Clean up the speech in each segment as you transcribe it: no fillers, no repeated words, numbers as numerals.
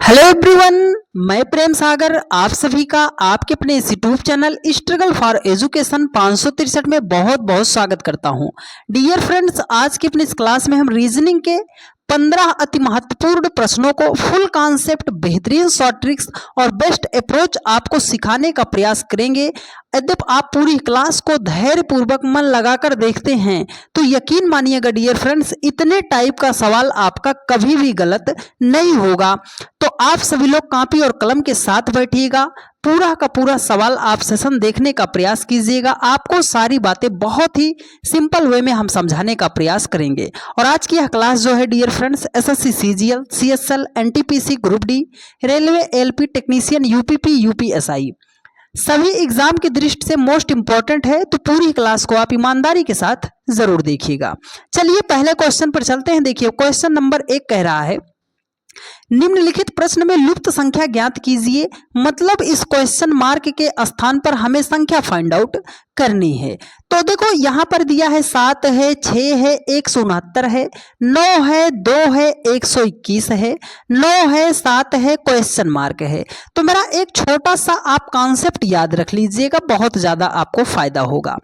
Hello everyone, मैं प्रेम सागर आप सभी का आपके अपने इस YouTube channel struggle for education 563 में बहुत बहुत स्वागत करता हूं। डियर फ्रेंड्स, आज की अपनी इस क्लास में हम रीजनिंग के 15 अति महत्वपूर्ण प्रश्नों को फुल कॉन्सेप्ट, बेहतरीन शॉर्ट ट्रिक्स और बेस्ट अप्रोच आपको सिखाने का प्रयास करेंगे। यदि आप पूरी क्लास को धैर्यपूर्वक मन लगाकर देखते हैं तो यकीन मानिएगा डियर फ्रेंड्स, इतने टाइप का सवाल आपका कभी भी गलत नहीं होगा। तो आप सभी लोग कॉपी और कलम के साथ बैठिएगा, पूरा का पूरा सवाल आप सेशन देखने का प्रयास कीजिएगा। आपको सारी बातें बहुत ही सिंपल वे में हम समझाने का प्रयास करेंगे। और आज की यह क्लास जो है dear friends, SSC CGL, CSL, NTPC, group D, railway, LP technician, UPP, UPSI सभी एग्जाम की दृष्टि से मोस्ट इंपॉर्टेंट है। तो पूरी क्लास को आप ईमानदारी के साथ जरूर देखिएगा। चलिए पहले क्वेश्चन पर चलते हैं। देखिए क्वेश्चन नंबर 1 कह रहा है, निम्नलिखित प्रश्न में लुप्त संख्या ज्ञात कीजिए। मतलब इस क्वेश्चन मार्क के स्थान पर हमें संख्या फाइंड आउट करनी है। तो देखो यहाँ पर दिया है 7 है, 6 है, 169 है, 9 है, 2 है, 121 है, 9 है, 7 है, क्वेश्चन मार्क है। तो मेरा एक छोटा सा आप कॉन्सेप्ट याद रख लीजिएगा, बहुत ज्यादा आपको फायदा होगा।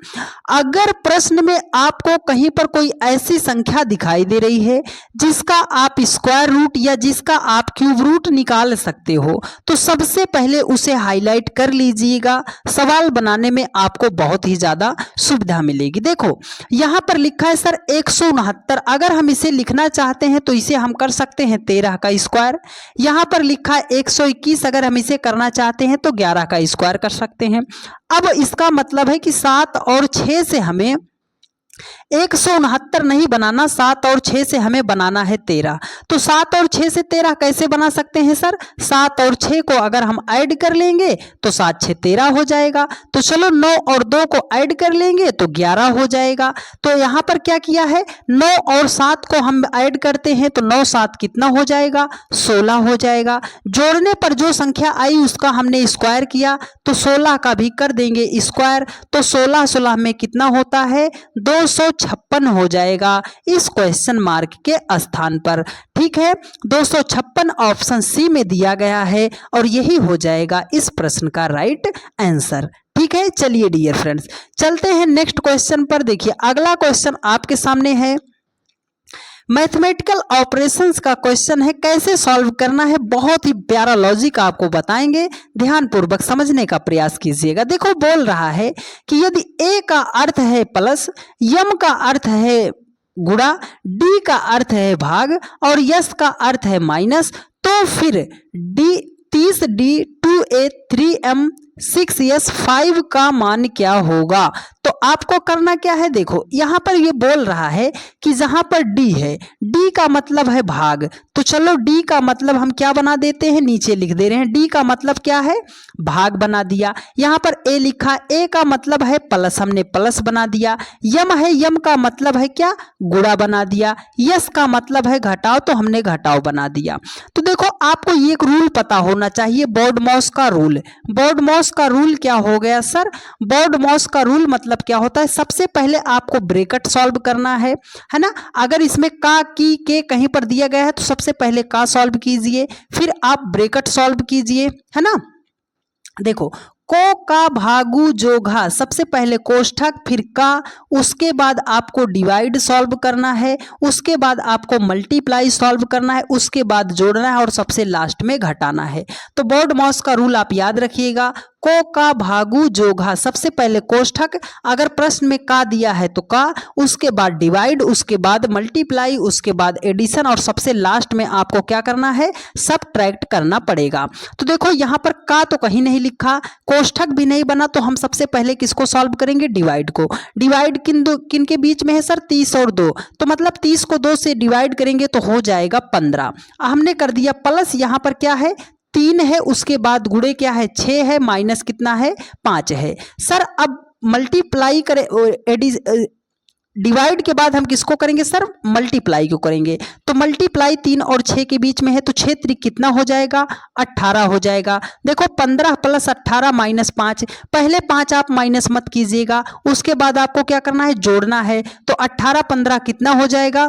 अगर प्रश्न में आपको कहीं पर कोई ऐसी संख्या दिखाई दे रही है जिसका आप स्क्वायर रूट या जिसका आप क्यूब रूट निकाल सकते हो, तो सबसे पहले उसे हाईलाइट कर लीजिएगा। सवाल बनाने में आपको बहुत ही ज्यादा सुविधा मिलेगी। देखो यहां पर लिखा है सर 169, अगर हम इसे लिखना चाहते हैं तो इसे हम कर सकते हैं 13 का स्क्वायर। यहां पर लिखा है 121, अगर हम इसे करना चाहते हैं तो 11 का स्क्वायर कर सकते हैं। अब इसका मतलब है कि 7 और 6 से हमें 169 नहीं बनाना, 7 और 6 से हमें बनाना है 13। तो 7 और 6 से 13 कैसे बना सकते हैं सर? 7 और 6 को अगर हम ऐड कर लेंगे तो 7 6 13 हो जाएगा। तो चलो 9 और 2 को ऐड कर लेंगे तो 11 हो जाएगा। तो यहाँ पर क्या किया है, 9 और 7 को हम ऐड करते हैं तो 9 7 कितना हो जाएगा, 16 हो जाएगा। जोड़ने पर जो संख्या आई उसका हमने स्क्वायर किया तो 16 का भी कर देंगे स्क्वायर। तो 16 16 में कितना होता है, 256 हो जाएगा इस क्वेश्चन मार्क के स्थान पर। ठीक है, 256 ऑप्शन सी में दिया गया है और यही हो जाएगा इस प्रश्न का राइट आंसर। ठीक है, चलिए डियर फ्रेंड्स चलते हैं नेक्स्ट क्वेश्चन पर। देखिए अगला क्वेश्चन आपके सामने है, मैथमेटिकल ऑपरेशंस का क्वेश्चन है। कैसे सॉल्व करना है, बहुत ही प्यारा लॉजिक आपको बताएंगे, ध्यान पूर्वक समझने का प्रयास कीजिएगा। देखो बोल रहा है कि यदि ए का अर्थ है प्लस, यम का अर्थ है गुणा, डी का अर्थ है भाग और यस का अर्थ है माइनस, तो फिर D 30D 2A 3M 6S 5 का मान क्या होगा? तो आपको करना क्या है, देखो यहां पर ये बोल रहा है कि जहां पर D है, D का मतलब है भाग, तो चलो D का मतलब हम क्या बना देते हैं, नीचे लिख दे रहे हैं। D का मतलब क्या है, भाग बना दिया। यहां पर A लिखा, A का मतलब है प्लस, हमने प्लस बना दिया। यम है, यम का मतलब है क्या, गुणा बना दिया। यस का मतलब है घटाओ, तो हमने घटाओ बना दिया। तो देखो आपको ये एक रूल पता होना चाहिए, बोर्डमॉस का रूल। बोर्डमॉस का रूल क्या हो गया सर? बोर्डमॉस का रूल मतलब क्या होता है, सबसे पहले आपको ब्रैकेट सॉल्व करना है ना। अगर इसमें का, की, के कहीं पर दिया गया है तो सबसे पहले का सॉल्व कीजिए, फिर आप ब्रैकेट सॉल्व कीजिए, है ना। देखो को का भागु जोघा, सबसे पहले कोष्ठक फिर का, उसके बाद आपको डिवाइड सॉल्व करना है, उसके बाद आपको मल्टीप्लाई सॉल्व करना है, उसके बाद जोड़ना है और सबसे लास्ट में घटाना है। तो बोर्डमॉस का रूल आप याद रखिएगा, को का भागु जोघा, सबसे पहले कोष्ठक, अगर प्रश्न में का दिया है तो का, उसके बाद डिवाइड, उसके बाद मल्टीप्लाई, उसके बाद एडिशन और सबसे लास्ट में आपको क्या करना है, सबट्रैक्ट करना पड़ेगा। तो देखो यहाँ पर का तो कहीं नहीं लिखा, कोष्ठक भी नहीं बना, तो हम सबसे पहले किसको सॉल्व करेंगे, डिवाइड को। डिवाइड किन के बीच में है सर, 30 और 2, तो मतलब 30 को 2 से डिवाइड करेंगे तो हो जाएगा 15। हमने कर दिया प्लस, यहाँ पर क्या है 3 है, उसके बाद गुणे क्या है 6 है, माइनस कितना है 5 है। सर अब मल्टीप्लाई करें, डिवाइड के बाद हम किसको करेंगे सर, मल्टीप्लाई को करेंगे। तो मल्टीप्लाई 3 और 6 के बीच में है, तो 6 त्रिक कितना हो जाएगा, 18 हो जाएगा। देखो 15 प्लस 18 माइनस 5, पहले 5 आप माइनस मत कीजिएगा, उसके बाद आपको क्या करना है, जोड़ना है। तो 18 15 कितना हो जाएगा,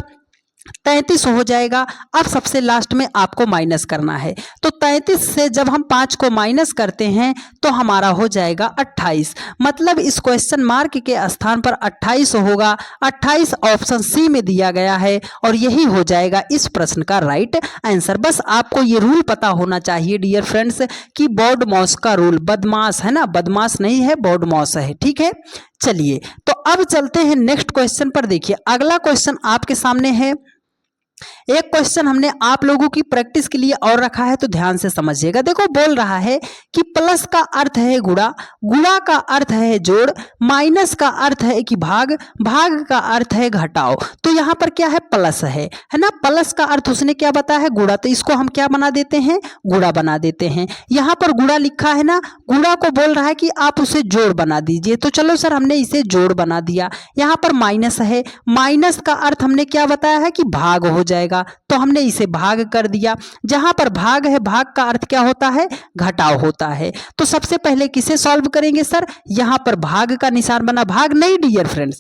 33 हो जाएगा। अब सबसे लास्ट में आपको माइनस करना है, तो 33 से जब हम 5 को माइनस करते हैं तो हमारा हो जाएगा 28। मतलब इस क्वेश्चन मार्क के स्थान पर 28 होगा। 28 ऑप्शन सी में दिया गया है और यही हो जाएगा इस प्रश्न का राइट आंसर। बस आपको ये रूल पता होना चाहिए डियर फ्रेंड्स कि बोर्ड मॉस का रूल, बदमाश है ना, बदमाश नहीं है, बोर्ड मॉस है। ठीक है, चलिए तो अब चलते हैं नेक्स्ट क्वेश्चन पर। देखिए अगला क्वेश्चन आपके सामने है। एक क्वेश्चन हमने आप लोगों की प्रैक्टिस के लिए और रखा है, तो ध्यान से समझिएगा। देखो बोल रहा है कि प्लस का अर्थ है गुणा, गुणा का अर्थ है जोड़, माइनस का अर्थ है कि भाग, भाग का अर्थ है घटाओ। तो यहाँ पर क्या है, प्लस है ना। प्लस का अर्थ उसने क्या बताया है, गुणा, तो इसको हम क्या बना देते हैं, गुणा बना देते हैं। यहाँ पर गुणा लिखा है ना, गुणा को बोल रहा है कि आप उसे जोड़ बना दीजिए। तो चलो सर हमने इसे जोड़ बना दिया। यहाँ पर माइनस है, माइनस का अर्थ हमने क्या बताया है कि भाग हो जाएगा, तो हमने इसे भाग कर दिया। जहां पर भाग है, भाग का अर्थ क्या होता है, घटाव होता है। तो सबसे पहले किसे सॉल्व करेंगे सर, यहां पर भाग का निशान बना, भाग नहीं डियर फ्रेंड्स,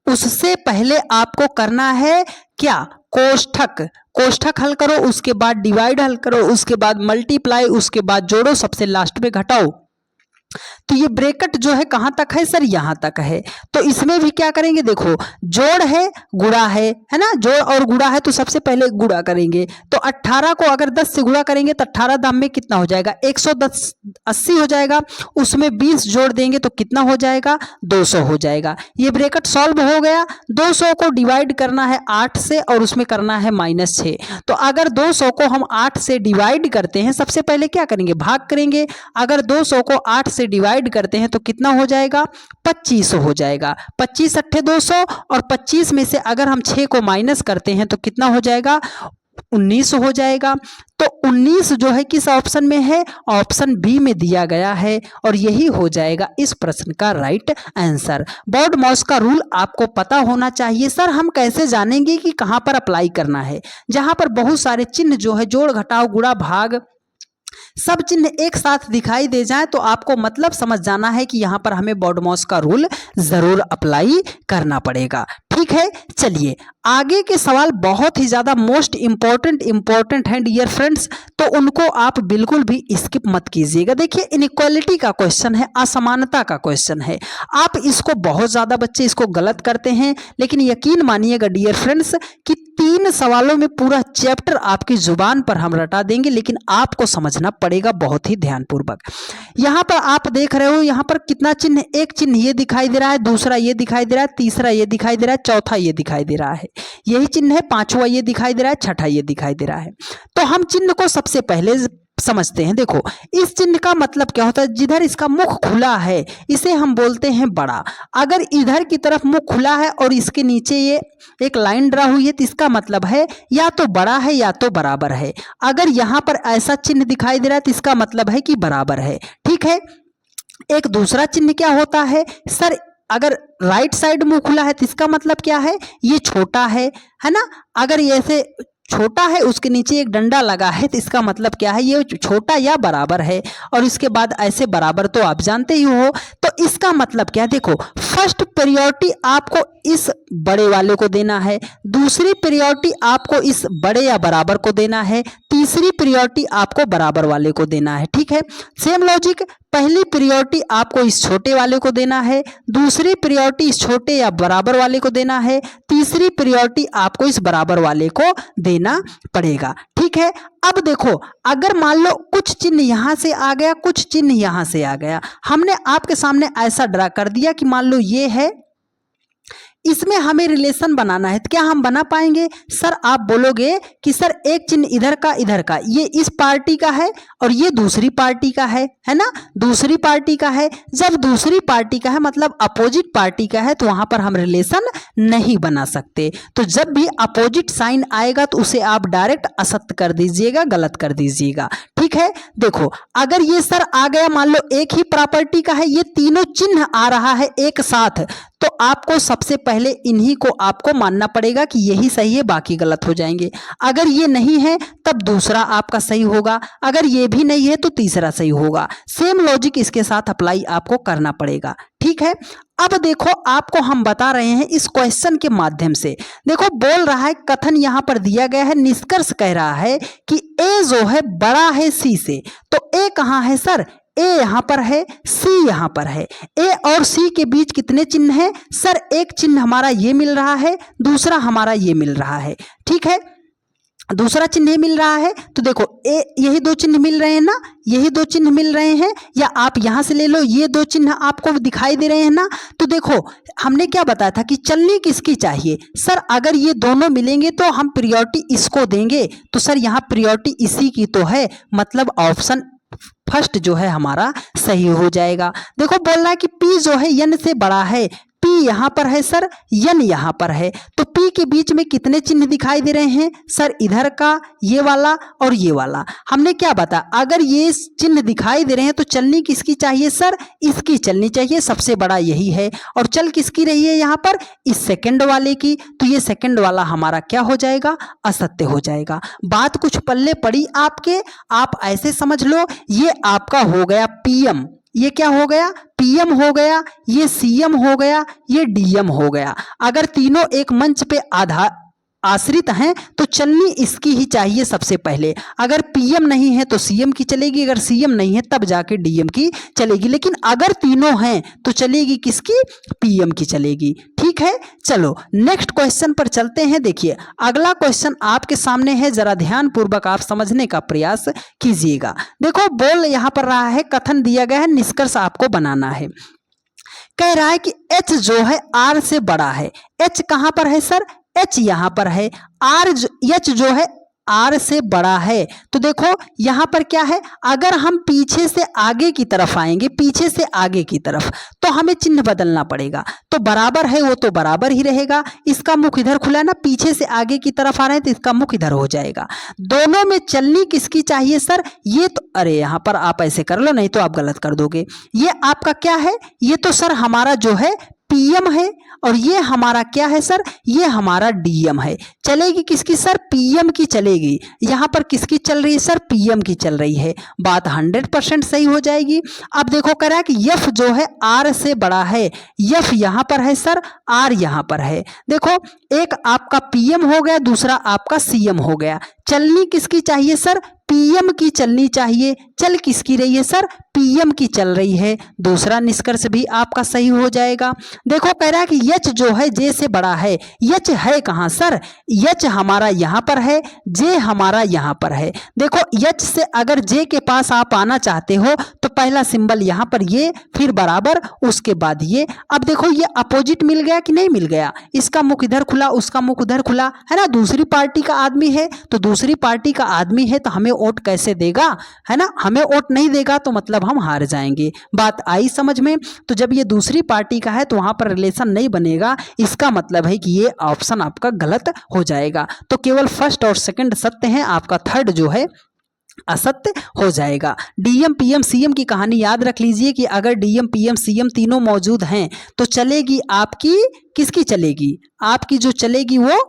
उससे पहले आपको करना है क्या, कोष्ठक, कोष्ठक हल करो, उसके बाद डिवाइड हल करो, उसके बाद मल्टीप्लाई, उसके बाद जोड़ो, सबसे लास्ट में घटाओ। तो ये ब्रैकेट जो है कहां तक है सर, यहां तक है। तो इसमें भी क्या करेंगे, देखो जोड़ है गुणा है ना, जोड़ और गुणा है, तो सबसे पहले गुणा करेंगे। तो 18 को अगर 10 से गुणा करेंगे तो 18 दाम में कितना हो जाएगा, 180 हो जाएगा। उसमें 20 जोड़ देंगे तो कितना हो जाएगा, 200 हो जाएगा। ये ब्रैकेट सॉल्व हो गया। 200 को डिवाइड करना है 8 से और उसमें करना है -6। तो अगर 200 को हम 8 से डिवाइड करते हैं, सबसे पहले क्या करेंगे, भाग करेंगे। अगर 200 को 8 से डिवाइड करते हैं तो कितना हो जाएगा, 25 हो जाएगा। 25 अट्ठे 200 और 25 में से अगर हम 6 को माइनस करते हैं तो कितना हो जाएगा, 19 हो जाएगा। तो 19 जो है किस ऑप्शन में है, ऑप्शन बी में दिया गया है और यही हो जाएगा इस प्रश्न का राइट आंसर। बोर्ड मॉस का रूल आपको पता होना चाहिए। सर हम कैसे जानेंगे कि कहां पर अप्लाई करना है, जहां पर बहुत सारे चिन्ह जो है जोड़ घटाव गुणा भाग सब चिन्ह एक साथ दिखाई दे जाए तो आपको मतलब समझ जाना है कि यहां पर हमें बोर्ड मॉस का रूल जरूर अप्लाई करना पड़ेगा। ठीक है, चलिए आगे के सवाल बहुत ही ज्यादा मोस्ट इंपॉर्टेंट हैं डियर फ्रेंड्स, तो उनको आप बिल्कुल भी स्किप मत कीजिएगा। देखिए इनइक्वालिटी का क्वेश्चन है, असमानता का क्वेश्चन है। आप इसको बहुत ज्यादा बच्चे इसको गलत करते हैं, लेकिन यकीन मानिएगा डियर फ्रेंड्स कि 3 सवालों में पूरा चैप्टर आपकी जुबान पर हम रटा देंगे, लेकिन आपको समझना पड़ेगा बहुत ही ध्यानपूर्वक। यहां पर आप देख रहे हो, यहां पर कितना चिन्ह, एक चिन्ह ये दिखाई दे रहा है, दूसरा ये दिखाई दे रहा है, तीसरा ये दिखाई दे रहा है, चौथा ये दिखाई दे रहा है, यही चिन्ह है, पांचवा ये दिखाई दे रहा है, छठा ये दिखाई दे रहा है। तो हम चिन्ह को सबसे पहले समझते हैं। देखो इस चिन्ह का मतलब क्या होता है, जिधर इसका मुख खुला है इसे हम बोलते हैं बड़ा। अगर इधर की तरफ मुख खुला है और इसके नीचे ये एक लाइन ड्रा हुई है तो इसका मतलब है या तो बड़ा है या तो बराबर है। अगर यहां पर ऐसा चिन्ह दिखाई दे रहा है तो इसका मतलब है कि बराबर है। ठीक है, एक दूसरा चिन्ह क्या होता है सर, अगर राइट साइड मुंह खुला है तो इसका मतलब क्या है, ये छोटा है ना। अगर ये ऐसे छोटा है उसके नीचे एक डंडा लगा है तो इसका मतलब क्या है, ये छोटा या बराबर है। और इसके बाद ऐसे बराबर तो आप जानते ही हो। तो इसका मतलब क्या, देखो फर्स्ट प्रायोरिटी आपको इस बड़े वाले को देना है, दूसरी प्रायोरिटी आपको इस बड़े या बराबर को देना है, तीसरी प्रायोरिटी आपको बराबर वाले को देना है। ठीक है, सेम लॉजिक, पहली प्रायोरिटी आपको इस छोटे वाले को देना है, दूसरी प्रायोरिटी इस छोटे या बराबर वाले को देना है, तीसरी प्रायोरिटी आपको इस बराबर वाले को देना पड़ेगा। ठीक है, अब देखो अगर मान लो कुछ चिन्ह यहां से आ गया, कुछ चिन्ह यहां से आ गया, हमने आपके सामने ऐसा ड्रा कर दिया कि मान लो ये है, इसमें हमें रिलेशन बनाना है, तो क्या हम बना पाएंगे सर? आप बोलोगे कि सर एक चिन्ह इधर का, ये इस पार्टी का है और ये दूसरी पार्टी का है ना, दूसरी पार्टी का है। जब दूसरी पार्टी का है मतलब अपोजिट पार्टी का है, तो वहां पर हम रिलेशन नहीं बना सकते। तो जब भी अपोजिट साइन आएगा तो उसे आप डायरेक्ट असत्य कर दीजिएगा, गलत कर दीजिएगा। ठीक है, देखो अगर ये सर आ गया, मान लो एक ही प्रॉपर्टी का है, ये तीनों चिन्ह आ रहा है एक साथ, तो आपको सबसे पहले इन्हीं को आपको मानना पड़ेगा कि यही सही है, बाकी गलत हो जाएंगे। अगर ये नहीं है तब दूसरा आपका सही होगा, अगर ये भी नहीं है तो तीसरा सही होगा। सेम लॉजिक इसके साथ अप्लाई आपको करना पड़ेगा। ठीक है, अब देखो आपको हम बता रहे हैं इस क्वेश्चन के माध्यम से। देखो बोल रहा है, कथन यहां पर दिया गया है, निष्कर्ष कह रहा है कि ए जो है बड़ा है सी से। तो ए कहां है सर? ए यहां पर है, सी यहां पर है। ए और सी के बीच कितने चिन्ह हैं सर? एक चिन्ह हमारा ये मिल रहा है, दूसरा हमारा ये मिल रहा है, ठीक है, दूसरा चिन्ह मिल रहा है। तो देखो ए, यही दो चिन्ह मिल रहे हैं ना, यही दो चिन्ह मिल रहे हैं, या आप यहां से ले लो, ये दो चिन्ह आपको दिखाई दे रहे हैं ना। तो देखो हमने क्या बताया था कि चलनी किसकी चाहिए सर? अगर ये दोनों मिलेंगे तो हम प्रायोरिटी इसको देंगे। तो सर यहाँ प्रायोरिटी इसी की तो है, मतलब ऑप्शन फर्स्ट जो है हमारा सही हो जाएगा। देखो बोल रहा है कि P जो है N से बड़ा है। P यहाँ पर है सर, N यहाँ पर है। तो P के बीच में कितने चिन्ह दिखाई दे रहे हैं सर? इधर का ये वाला और ये वाला। हमने क्या बताया, अगर ये चिन्ह दिखाई दे रहे हैं तो चलनी किसकी चाहिए सर? इसकी चलनी चाहिए, सबसे बड़ा यही है। और चल किसकी रही है यहाँ पर? इस सेकंड वाले की। तो ये सेकंड वाला हमारा क्या हो जाएगा? असत्य हो जाएगा। बात कुछ पल्ले पड़ी आपके, आप ऐसे समझ लो ये आपका हो गया PM, ये क्या हो गया? PM हो गया, ये CM हो गया, ये DM हो गया। अगर तीनों एक मंच पे आश्रित हैं तो चलनी इसकी ही चाहिए सबसे पहले। अगर PM नहीं है तो CM की चलेगी, अगर CM नहीं है तब जाके DM की चलेगी, लेकिन अगर तीनों हैं तो चलेगी किसकी? PM की चलेगी, ठीक है। चलो नेक्स्ट क्वेश्चन पर चलते हैं। देखिए अगला क्वेश्चन आपके सामने है, जरा ध्यान पूर्वक आप समझने का प्रयास कीजिएगा। देखो बोल यहां पर रहा है, कथन दिया गया है, निष्कर्ष आपको बनाना है। कह रहा है कि H जो है R से बड़ा है। H कहां पर है सर? H यहां पर है। H जो है R से बड़ा है। तो देखो यहां पर क्या है, अगर हम पीछे से आगे की तरफ आएंगे, पीछे से आगे की तरफ, तो हमें चिन्ह बदलना पड़ेगा। तो बराबर है वो तो बराबर ही रहेगा, इसका मुख इधर खुला है ना, पीछे से आगे की तरफ आ रहे हैं तो इसका मुख इधर हो जाएगा। दोनों में चलनी किसकी चाहिए सर? ये तो, अरे यहां पर आप ऐसे कर लो, नहीं तो आप गलत कर दोगे। ये आपका क्या है? ये तो सर हमारा जो है PM है, और ये हमारा क्या है सर? ये हमारा DM है। चलेगी किसकी सर? PM की चलेगी। यहां पर किसकी चल रही है सर? PM की चल रही है। बात 100% सही हो जाएगी। अब देखो कह रहा है कि F जो है R से बड़ा है। F यहां पर है सर, R यहां पर है। देखो एक आपका PM हो गया, दूसरा आपका CM हो गया। चलनी किसकी चाहिए सर? PM की चलनी चाहिए। चल किसकी रही है सर? PM की चल रही है। दूसरा निष्कर्ष भी आपका सही हो जाएगा। देखो कह रहा है कि H जो है J से बड़ा है। H है कहां सर? H हमारा यहां पर है, J हमारा यहां पर है। देखो H से अगर J के पास आप आना चाहते हो तो पहला सिंबल यहां पर ये, फिर बराबर, उसके बाद ये। अब देखो ये अपोजिट मिल गया कि नहीं मिल गया? इसका मुख इधर खुला, उसका मुख उधर खुला, है ना। दूसरी पार्टी का आदमी है, तो दूसरी पार्टी का आदमी है तो हमें वोट कैसे देगा, है ना। हमें वोट नहीं देगा तो मतलब हम हार जाएंगे। बात आई समझ में? तो जब ये दूसरी पार्टी का है तो वहां पर रिलेशन नहीं बनेगा, इसका मतलब है कि ये ऑप्शन आपका गलत हो जाएगा। तो केवल फर्स्ट और सेकंड सत्य है, आपका थर्ड जो है असत्य हो जाएगा। DM PM CM की कहानी याद रख लीजिए कि अगर DM PM CM तीनों मौजूद हैं तो चलेगी आपकी, किसकी चलेगी? आपकी जो चलेगी वो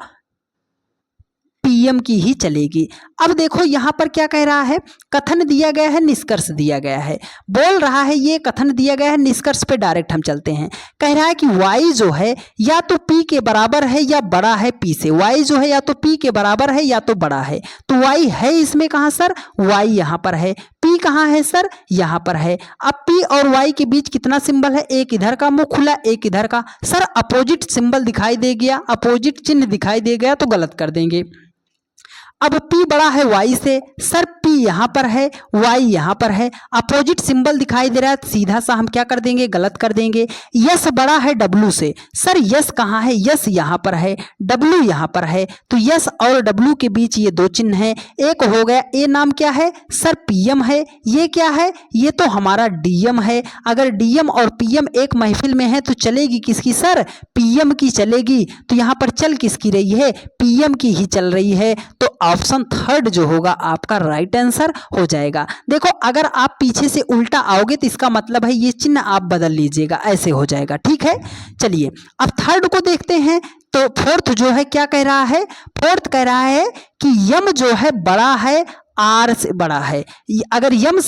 PM की ही चलेगी। अब देखो यहां पर क्या कह रहा है, कथन दिया गया है, निष्कर्ष दिया गया है। बोल रहा है ये कथन दिया गया है, निष्कर्ष पे डायरेक्ट हम चलते हैं। कह रहा है कि Y जो है या तो P के बराबर है या बड़ा है P से। Y जो है या तो P के बराबर है या तो बड़ा है। तो Y है इसमें कहां सर? Y यहां पर है। P कहां है सर? यहां पर है। अब P और Y के बीच कितना सिंबल है? एक इधर का मुंह खुला, एक इधर का। सर अपोजिट सिंबल दिखाई दे गया, अपोजिट चिन्ह दिखाई दे गया तो गलत कर देंगे। अब P बड़ा है Y से, सर P यहां पर है, Y यहां पर है, अपोजिट सिंबल दिखाई दे रहा है, सीधा सा हम क्या कर देंगे? गलत कर देंगे। यस बड़ा है W से, सर यस कहां है? यस यहां पर है, W यहां पर है। तो यस और W के बीच ये दो चिन्ह हैं। एक हो गया, ए नाम क्या है सर? PM है। ये क्या है? ये तो हमारा DM है। अगर DM और PM एक महफिल में है तो चलेगी किसकी सर? PM की चलेगी। तो यहां पर चल किसकी रही है? PM की ही चल रही है। तो ऑप्शन थर्ड जो होगा आपका राइट आंसर हो जाएगा। देखो अगर आप पीछे से उल्टा आओगे तो इसका मतलब है ये चिन्ह आप बदल लीजिएगा, ऐसे हो जाएगा, ठीक है। चलिए अब थर्ड को देखते हैं। तो फोर्थ जो है क्या कह रहा है? फोर्थ कह रहा है कि M जो है बड़ा है आर से बड़ा है। अगर यम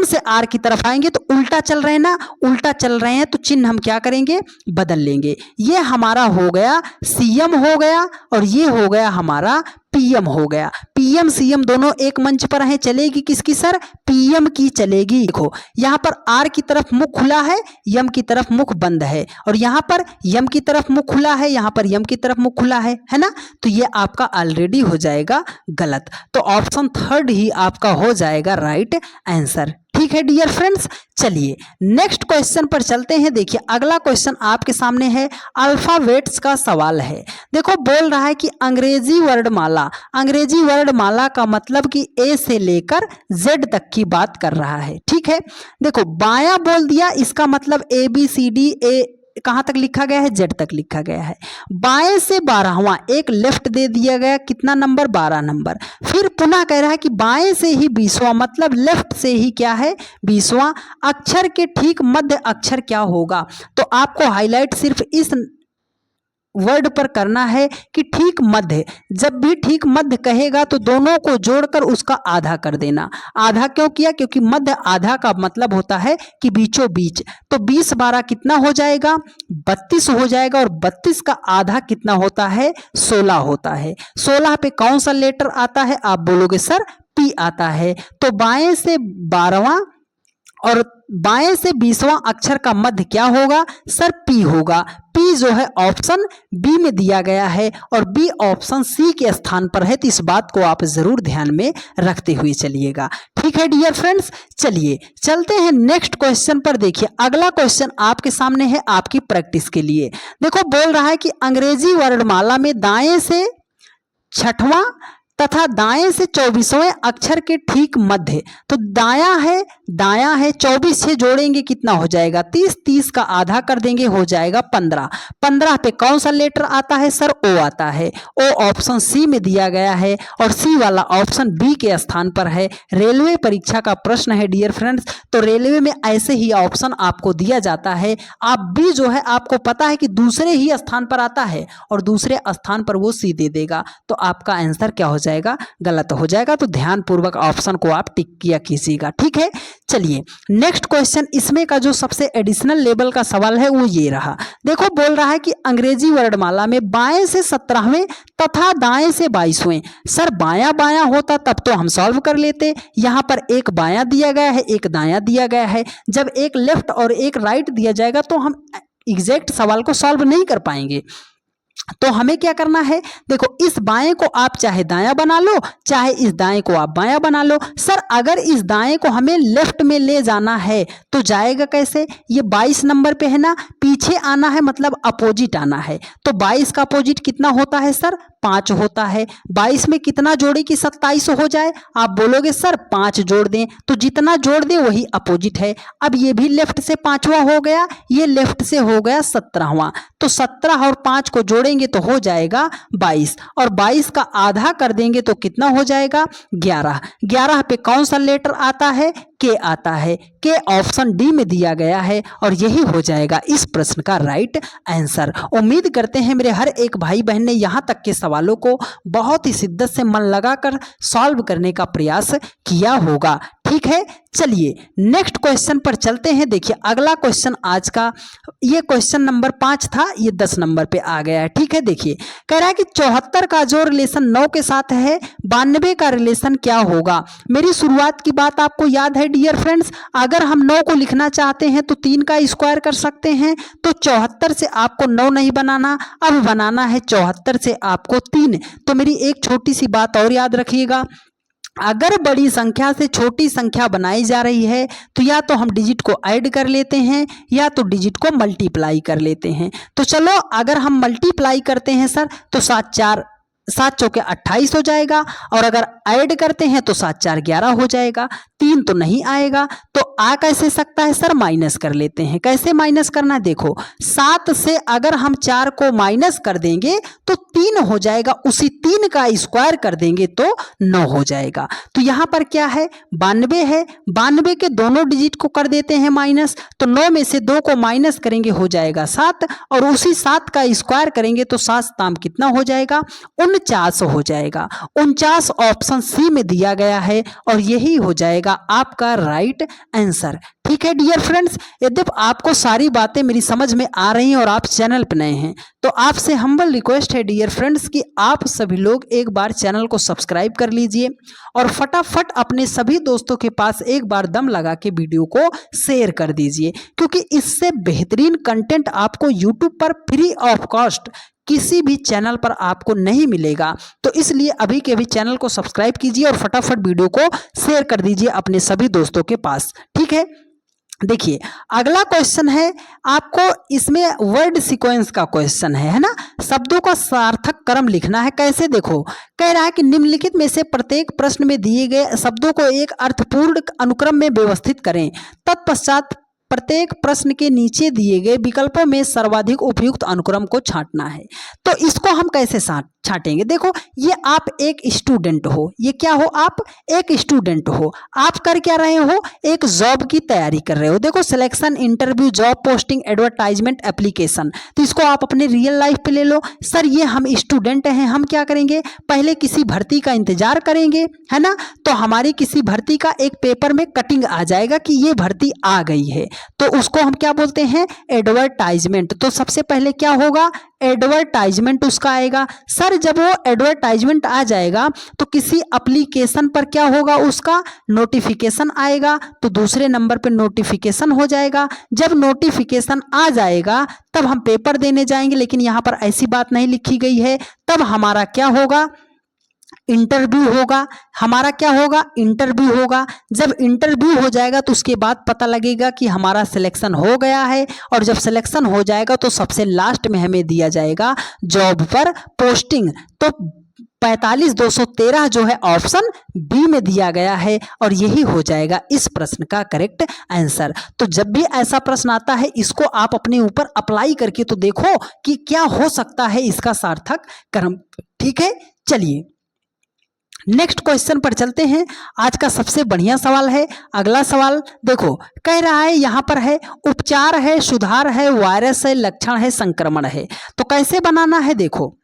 से आर की तरफ आएंगे तो उल्टा चल रहे हैं ना, उल्टा चल रहे हैं तो चिन्ह हम क्या करेंगे, बदल लेंगे। ये हमारा हो गया सीएम हो गया और ये हो गया हमारा पीएम हो गया। पीएम सीएम दोनों एक मंच पर हैं, चलेगी किसकी सर, पीएम की चलेगी। देखो यहाँ पर आर की तरफ मुख खुला है, यम की तरफ मुख बंद है, और यहाँ पर यम की तरफ मुख खुला है, यहाँ पर यम की तरफ मुख खुला है ना। तो ये आपका ऑलरेडी हो जाएगा गलत। तो ऑप्शन थर्ड ही आपका हो जाएगा राइट आंसर। ठीक है डियर फ्रेंड्स, चलिए नेक्स्ट क्वेश्चन पर चलते हैं। देखिए अगला क्वेश्चन आपके सामने है, अल्फाबेट्स का सवाल है। देखो बोल रहा है कि अंग्रेजी वर्णमाला, अंग्रेजी वर्णमाला का मतलब कि ए से लेकर जेड तक की बात कर रहा है। ठीक है, देखो बायां बोल दिया, इसका मतलब ए बी सी डी, ए कहाँ तक लिखा गया है, जेड तक लिखा गया है। बाएं से 12वां, एक लेफ्ट दे दिया गया, कितना नंबर, 12 नंबर। फिर पुनः कह रहा है कि बाएं से ही 20वां, मतलब लेफ्ट से ही क्या है, 20वां। अक्षर के ठीक मध्य अक्षर क्या होगा, तो आपको हाईलाइट सिर्फ इस वर्ड पर करना है कि ठीक मध्य। जब भी ठीक मध्य कहेगा तो दोनों को जोड़कर उसका आधा कर देना। आधा क्यों किया, क्योंकि मध्य आधा का मतलब होता है कि बीचों बीच। तो 20 12 कितना हो जाएगा, 32 हो जाएगा, और 32 का आधा कितना होता है, 16 होता है। 16 पे कौन सा लेटर आता है, आप बोलोगे सर पी आता है। तो बाएं से 12वां और बाएं से 20वां अक्षर का मध्य क्या होगा, सर पी होगा। पी जो है ऑप्शन बी में दिया गया है और बी ऑप्शन सी के स्थान पर है। तो इस बात को आप जरूर ध्यान में रखते हुए चलिएगा। ठीक है डियर फ्रेंड्स, चलिए चलते हैं नेक्स्ट क्वेश्चन पर। देखिए अगला क्वेश्चन आपके सामने है आपकी प्रैक्टिस के लिए। देखो बोल रहा है कि अंग्रेजी वर्णमाला में दाएं से 6वां तथा दाएं से 24वें अक्षर के ठीक मध्य, तो दायां है 24 से जोड़ेंगे कितना हो जाएगा, 30, 30 का आधा कर देंगे हो जाएगा 15। 15 पे कौन सा लेटर आता है, सर ओ आता है। ओ ऑप्शन सी में दिया गया है और सी वाला ऑप्शन बी के स्थान पर है। रेलवे परीक्षा का प्रश्न है डियर फ्रेंड्स, तो रेलवे में ऐसे ही ऑप्शन आपको दिया जाता है। आप बी जो है आपको पता है कि दूसरे ही स्थान पर आता है और दूसरे स्थान पर वो सी दे देगा, तो आपका आंसर क्या हो जाएगा, गलत हो जाएगा। तो ध्यान पूर्वक ऑप्शन को आप टिक किया कीजिएगा। ठीक है, चलिए नेक्स्ट क्वेश्चन, इसमें का जो सबसे एडिशनल लेवल का सवाल है वो ये रहा। देखो बोल रहा है कि अंग्रेजी वर्णमाला में बाएं से 17वें तथा दाएं से 22वें। सर बायां बायां होता तब तो हम सॉल्व कर लेते, यहां पर एक बायां दिया गया है एक दायां दिया गया है। जब एक लेफ्ट और एक राइट दिया जाएगा तो हम एग्जैक्ट सवाल को सॉल्व नहीं कर पाएंगे। तो हमें क्या करना है, देखो इस बाएं को आप चाहे दायां बना लो, चाहे इस दाएं को आप बायां बना लो। सर अगर इस दाएं को हमें लेफ्ट में ले जाना है तो जाएगा कैसे, ये 22 नंबर पे है ना, पीछे आना है मतलब अपोजिट आना है। तो 22 का अपोजिट कितना होता है सर, 5 होता है। 22 में कितना जोड़े कि 27 हो जाए, आप बोलोगे सर 5 जोड़ दें, तो जितना जोड़ दें वही अपोजिट है। अब ये भी लेफ्ट से 5वां हो गया, ये लेफ्ट से हो गया 17वां। तो 17 और 5 को जोड़ेंगे तो हो जाएगा 22, और 22 का आधा कर देंगे तो कितना हो जाएगा, 11। 11 पे कौन सा लेटर आता है, के आता है। के ऑप्शन डी में दिया गया है और यही हो जाएगा इस प्रश्न का राइट आंसर। उम्मीद करते हैं मेरे हर एक भाई बहन ने यहाँ तक के सवालों को बहुत ही शिद्दत से मन लगाकर सॉल्व करने का प्रयास किया होगा। ठीक है, चलिए नेक्स्ट क्वेश्चन पर चलते हैं। देखिए अगला क्वेश्चन आज का, ये क्वेश्चन नंबर 5 था, ये 10 नंबर पे आ गया है। ठीक है, देखिए कह रहा है कि 74 का जो रिलेशन 9 के साथ है, 92 का रिलेशन क्या होगा। मेरी शुरुआत की बात आपको याद है डियर फ्रेंड्स, अगर हम 9 को लिखना चाहते हैं तो 3 का स्क्वायर कर सकते हैं। तो 74 से आपको 9 नहीं बनाना, अब बनाना है 74 से आपको 3। तो मेरी एक छोटी सी बात और याद रखिएगा, अगर बड़ी संख्या से छोटी संख्या बनाई जा रही है तो या तो हम डिजिट को ऐड कर लेते हैं या तो डिजिट को मल्टीप्लाई कर लेते हैं। तो चलो अगर हम मल्टीप्लाई करते हैं सर तो 7 चौके 28 हो जाएगा, और अगर ऐड करते हैं तो 7 4 11 हो जाएगा। 3 तो नहीं आएगा, तो आ कैसे सकता है सर, माइनस कर लेते हैं। कैसे माइनस करना है, देखो 7 से अगर हम 4 को माइनस कर देंगे तो 3 हो जाएगा, उसी 3 का स्क्वायर कर देंगे तो 9 हो जाएगा। तो यहाँ पर क्या है, 92 है, 92 के दोनों डिजिट को कर देते हैं माइनस, तो 9 में से 2 को माइनस करेंगे हो जाएगा 7, और उसी 7 का स्क्वायर करेंगे तो 7 ताम कितना हो जाएगा, 49 हो जाएगा। 49 ऑप्शन सी में दिया गया है और यही हो जाएगा आपका राइट आंसर। ठीक है डियर फ्रेंड्स, यदि आपको सारी बातें मेरी समझ में आ रही हैं और आप चैनल पर नए हैं तो आपसे हम्बल रिक्वेस्ट है डियर फ्रेंड्स कि आप सभी लोग एक बार चैनल को सब्सक्राइब कर लीजिए और फटाफट अपने सभी दोस्तों के पास एक बार दम लगा के वीडियो को शेयर कर दीजिए, क्योंकि इससे बेहतरीन कंटेंट आपको यूट्यूब पर फ्री ऑफ कॉस्ट किसी भी चैनल पर आपको नहीं मिलेगा। तो इसलिए अभी के अभी चैनल को सब्सक्राइब कीजिए और फटाफट वीडियो को शेयर कर दीजिए अपने सभी दोस्तों के पास। ठीक है, देखिए अगला क्वेश्चन है आपको, इसमें वर्ड सीक्वेंस का क्वेश्चन है ना। शब्दों का सार्थक क्रम लिखना है। कैसे, देखो कह रहा है कि निम्नलिखित में से प्रत्येक प्रश्न में दिए गए शब्दों को एक अर्थपूर्ण अनुक्रम में व्यवस्थित करें। तत्पश्चात प्रत्येक प्रश्न के नीचे दिए गए विकल्पों में सर्वाधिक उपयुक्त अनुक्रम को छांटना है। तो इसको हम कैसे छांटेंगे, देखो ये आप एक स्टूडेंट हो, ये क्या हो, आप एक स्टूडेंट हो, आप कर क्या रहे हो, एक जॉब की तैयारी कर रहे हो। देखो selection, interview, job posting, advertisement, application, तो इसको आप अपने रियल लाइफ पे ले लो। सर ये हम स्टूडेंट हैं, हम क्या करेंगे, पहले किसी भर्ती का इंतजार करेंगे, है ना। तो हमारी किसी भर्ती का एक पेपर में कटिंग आ जाएगा कि ये भर्ती आ गई है, तो उसको हम क्या बोलते हैं, एडवर्टाइजमेंट। तो सबसे पहले क्या होगा, एडवर्टाइजमेंट उसका आएगा। सर जब वो एडवर्टाइजमेंट आ जाएगा तो किसी एप्लीकेशन पर क्या होगा, उसका नोटिफिकेशन आएगा, तो दूसरे नंबर पे नोटिफिकेशन हो जाएगा। जब नोटिफिकेशन आ जाएगा तब हम पेपर देने जाएंगे, लेकिन यहाँ पर ऐसी बात नहीं लिखी गई है। तब हमारा क्या होगा, इंटरव्यू होगा। हमारा क्या होगा, इंटरव्यू होगा। जब इंटरव्यू हो जाएगा तो उसके बाद पता लगेगा कि हमारा सिलेक्शन हो गया है, और जब सिलेक्शन हो जाएगा तो सबसे लास्ट में हमें दिया जाएगा जॉब पर पोस्टिंग। तो 45,213 जो है ऑप्शन बी में दिया गया है और यही हो जाएगा इस प्रश्न का करेक्ट आंसर। तो जब भी ऐसा प्रश्न आता है इसको आप अपने ऊपर अप्लाई करके तो देखो कि क्या हो सकता है इसका सार्थक क्रम। ठीक है, चलिए नेक्स्ट क्वेश्चन पर चलते हैं। आज का सबसे बढ़िया सवाल है अगला सवाल। देखो कह रहा है यहाँ पर है उपचार है, सुधार है, वायरस है, लक्षण है, संक्रमण है। तो कैसे बनाना है, देखो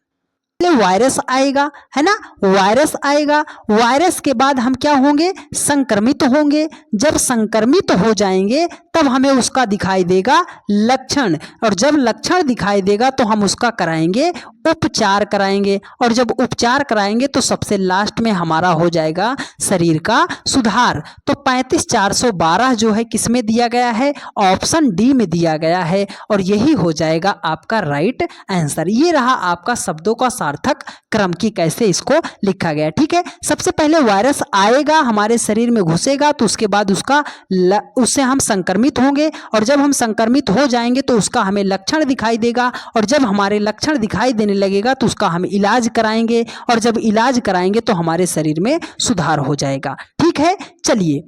वायरस आएगा, है ना, वायरस आएगा। वायरस के बाद हम क्या होंगे, संक्रमित होंगे। जब संक्रमित हो जाएंगे तब हमें उसका दिखाई देगा लक्षण, और जब लक्षण दिखाई देगा तो हम उसका कराएंगे उपचार कराएंगे, और जब उपचार कराएंगे तो सबसे लास्ट में हमारा हो जाएगा शरीर का सुधार। तो 35,412 जो है किसमें दिया गया है, ऑप्शन डी में दिया गया है, और यही हो जाएगा आपका राइट आंसर। ये रहा आपका शब्दों का सार्थक क्रम की कैसे इसको लिखा गया। ठीक है, सबसे पहले वायरस आएगा, हमारे शरीर में घुसेगा, तो उसके बाद उससे हम संक्रमित होंगे, और जब हम संक्रमित हो जाएंगे तो उसका हमें लक्षण दिखाई देगा, और जब हमारे लक्षण दिखाई देने लगेगा तो उसका हम इलाज कराएंगे, और जब इलाज कराएंगे तो हमारे शरीर में सुधार हो जाएगा। ठीक है, चलिए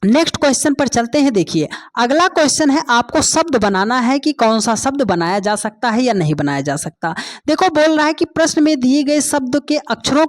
नेक्स्ट क्वेश्चन पर चलते हैं। देखिए अगला क्वेश्चन है, आपको शब्द बनाना है कि कौन सा शब्द बनाया जा सकता है या नहीं बनाया जा सकता। देखो बोल रहा है कि प्रश्न में दिए गए शब्द के अक्षरों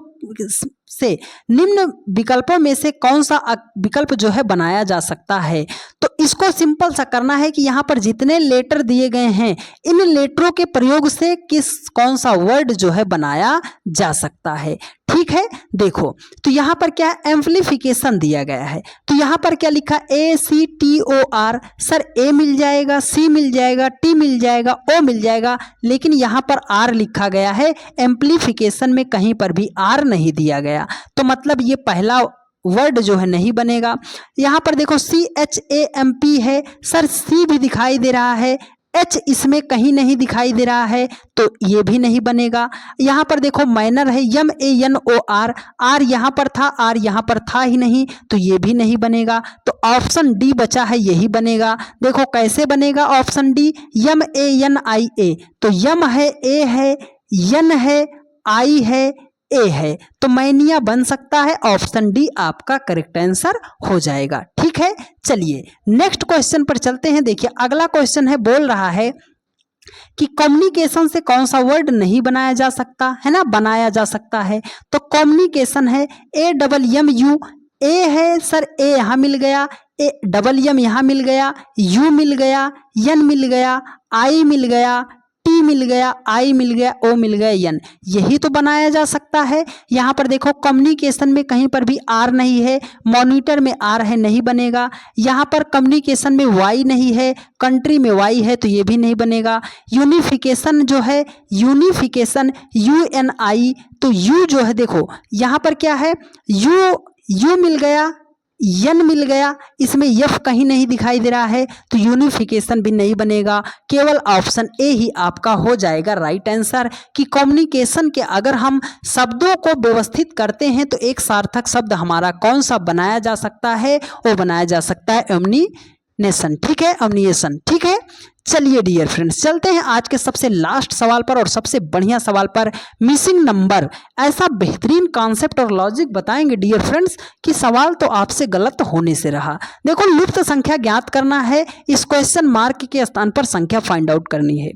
से निम्न विकल्पों में से कौन सा विकल्प जो है बनाया जा सकता है। तो इसको सिंपल सा करना है कि यहाँ पर जितने लेटर दिए गए हैं इन लेटरों के प्रयोग से कौन सा वर्ड जो है बनाया जा सकता है। ठीक है, देखो तो यहाँ पर क्या है, एम्प्लीफिकेशन दिया गया है। तो यहाँ पर क्या लिखा, ACTOR। सर ए मिल जाएगा, सी मिल जाएगा, टी मिल जाएगा, ओ मिल जाएगा, लेकिन यहाँ पर आर लिखा गया है। एम्प्लीफिकेशन में कहीं पर भी आर नहीं दिया गया, तो मतलब ये पहला वर्ड जो है नहीं बनेगा। यहाँ पर देखो CHAMP है, सर सी भी दिखाई दे रहा है, H इसमें कहीं नहीं दिखाई दे रहा है, तो ये भी नहीं बनेगा। यहाँ पर देखो मैनर है, MANOR, आर यहाँ पर था, आर यहाँ पर था ही नहीं, तो ये भी नहीं बनेगा। तो ऑप्शन डी बचा है, यही बनेगा। देखो कैसे बनेगा ऑप्शन डी, MANIA। तो यम है, ए है, यन है, आई है, ए है, तो मैनिया बन सकता है। ऑप्शन डी आपका करेक्ट आंसर हो जाएगा। ठीक है, चलिए नेक्स्ट क्वेश्चन पर चलते हैं। देखिए अगला क्वेश्चन है, बोल रहा है कि कम्युनिकेशन से कौन सा वर्ड नहीं बनाया जा सकता है ना, बनाया जा सकता है। तो कम्युनिकेशन है, AMMU। ए है सर, ए यहाँ मिल गया, AMM यहाँ मिल गया, यू मिल गया, एन मिल गया, आई मिल गया, टी मिल गया, आई मिल गया, ओ मिल गया, एन, यही तो बनाया जा सकता है। यहाँ पर देखो कम्युनिकेशन में कहीं पर भी आर नहीं है, मॉनिटर में आर है, नहीं बनेगा। यहाँ पर कम्युनिकेशन में वाई नहीं है, कंट्री में वाई है, तो ये भी नहीं बनेगा। यूनिफिकेशन जो है, यूनिफिकेशन UNI, तो यू जो है देखो यहाँ पर क्या है, यू मिल गया, यन मिल गया, इसमें यफ कहीं नहीं दिखाई दे रहा है, तो यूनिफिकेशन भी नहीं बनेगा। केवल ऑप्शन ए ही आपका हो जाएगा राइट आंसर कि कम्युनिकेशन के अगर हम शब्दों को व्यवस्थित करते हैं तो एक सार्थक शब्द हमारा कौन सा बनाया जा सकता है, वो बनाया जा सकता है एमनीनेशन, ठीक है, एमनीएशन, ठीक है। चलिए डियर फ्रेंड्स, चलते हैं आज के सबसे लास्ट सवाल पर और सबसे बढ़िया सवाल पर। मिसिंग नंबर, ऐसा बेहतरीन कॉन्सेप्ट और लॉजिक बताएंगे डियर फ्रेंड्स कि सवाल तो आपसे गलत होने से रहा। देखो लुप्त संख्या ज्ञात करना है, इस क्वेश्चन मार्क के स्थान पर संख्या फाइंड आउट करनी है।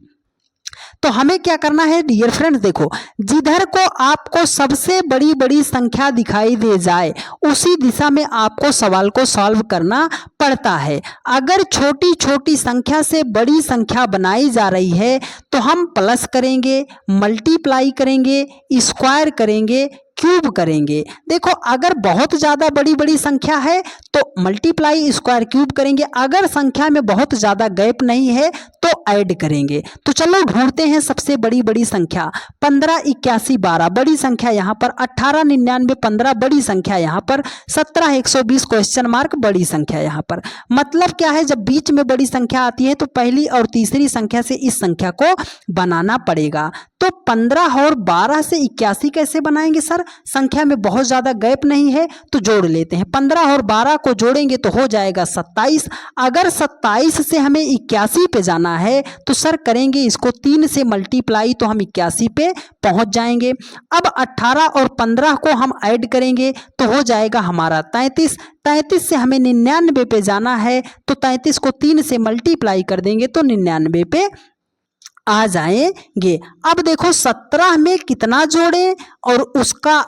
तो हमें क्या करना है डियर फ्रेंड्स, देखो जिधर को आपको सबसे बड़ी बड़ी संख्या दिखाई दे जाए उसी दिशा में आपको सवाल को सॉल्व करना पड़ता है। अगर छोटी छोटी संख्या से बड़ी संख्या बनाई जा रही है तो हम प्लस करेंगे, मल्टीप्लाई करेंगे, स्क्वायर करेंगे, क्यूब करेंगे। देखो अगर बहुत ज़्यादा बड़ी बड़ी संख्या है तो मल्टीप्लाई, स्क्वायर, क्यूब करेंगे। अगर संख्या में बहुत ज़्यादा गैप नहीं है तो ऐड करेंगे। तो चलो ढूंढते हैं सबसे बड़ी बड़ी संख्या। 15, 81, 12 बड़ी संख्या यहाँ पर, 18, 99, 15 बड़ी संख्या यहाँ पर, 17, 120 क्वेश्चन मार्क बड़ी संख्या यहाँ पर। मतलब क्या है, जब बीच में बड़ी संख्या आती है तो पहली और तीसरी संख्या से इस संख्या को बनाना पड़ेगा। तो 15 और 12 से 81 कैसे बनाएंगे सर, संख्या में बहुत ज़्यादा गैप नहीं है तो जोड़ लेते हैं। 15 और 12 को जोड़ेंगे तो हो जाएगा 27। अगर 27 से हमें 81 पे जाना है तो सर करेंगे इसको 3 से मल्टीप्लाई, तो हम 81 पे पहुंच जाएंगे। अब 18 और 15 को हम ऐड करेंगे तो हो जाएगा हमारा 33। 33 से हमें 99 पे जाना है तो 33 को 3 से मल्टीप्लाई कर देंगे तो 99 पे आ जाएंगे। अब देखो 17 में कितना जोड़ें और उसका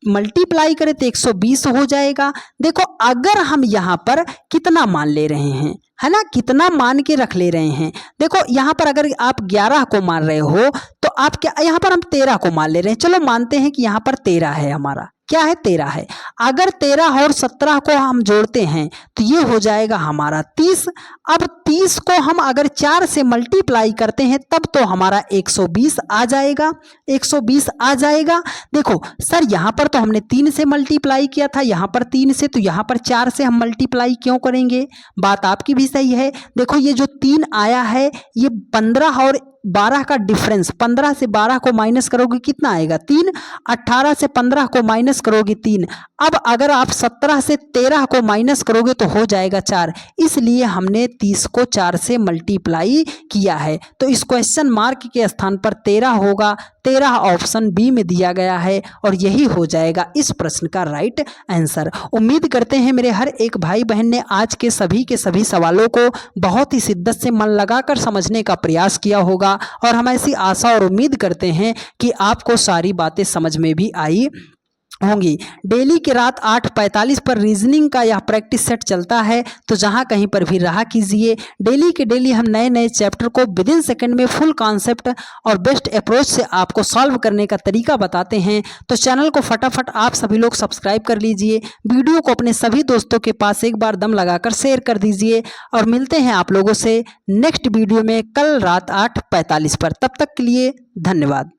मल्टीप्लाई करें तो 120 हो जाएगा। देखो अगर हम यहाँ पर कितना मान ले रहे हैं, है ना, कितना मान के रख ले रहे हैं। देखो यहाँ पर अगर आप 11 को मान रहे हो तो आप क्या, यहाँ पर हम 13 को मान ले रहे हैं। चलो मानते हैं कि यहाँ पर 13 है, हमारा क्या है, 13 है। अगर 13 और 17 को हम जोड़ते हैं तो ये हो जाएगा हमारा 30। अब 30 को हम अगर 4 से मल्टीप्लाई करते हैं तब तो हमारा 120 आ जाएगा, 120 आ जाएगा। देखो सर यहाँ पर तो हमने 3 से मल्टीप्लाई किया था, यहाँ पर 3 से, तो यहाँ पर 4 से हम मल्टीप्लाई क्यों करेंगे, बात आपकी भी सही है। देखो ये जो 3 आया है ये 15 और 12 का डिफरेंस, 15 से 12 को माइनस करोगे कितना आएगा, 3। 18 से 15 को माइनस करोगे 3। अब अगर आप 17 से 13 को माइनस करोगे तो हो जाएगा 4। इसलिए हमने 30 को 4 से मल्टीप्लाई किया है। तो इस क्वेश्चन मार्क के स्थान पर 13 होगा। 13 ऑप्शन बी में दिया गया है और यही हो जाएगा इस प्रश्न का राइट आंसर। उम्मीद करते हैं मेरे हर एक भाई बहन ने आज के सभी सवालों को बहुत ही शिद्दत से मन लगाकर समझने का प्रयास किया होगा और हम ऐसी आशा और उम्मीद करते हैं कि आपको सारी बातें समझ में भी आई होंगी। डेली की रात 8:45 पर रीजनिंग का यह प्रैक्टिस सेट चलता है, तो जहां कहीं पर भी रहा कीजिए। डेली के डेली हम नए नए चैप्टर को विदिन सेकंड में फुल कॉन्सेप्ट और बेस्ट अप्रोच से आपको सॉल्व करने का तरीका बताते हैं। तो चैनल को फटाफट आप सभी लोग सब्सक्राइब कर लीजिए, वीडियो को अपने सभी दोस्तों के पास एक बार दम लगाकर शेयर कर दीजिए और मिलते हैं आप लोगों से नेक्स्ट वीडियो में कल रात 8:45 पर। तब तक के लिए धन्यवाद।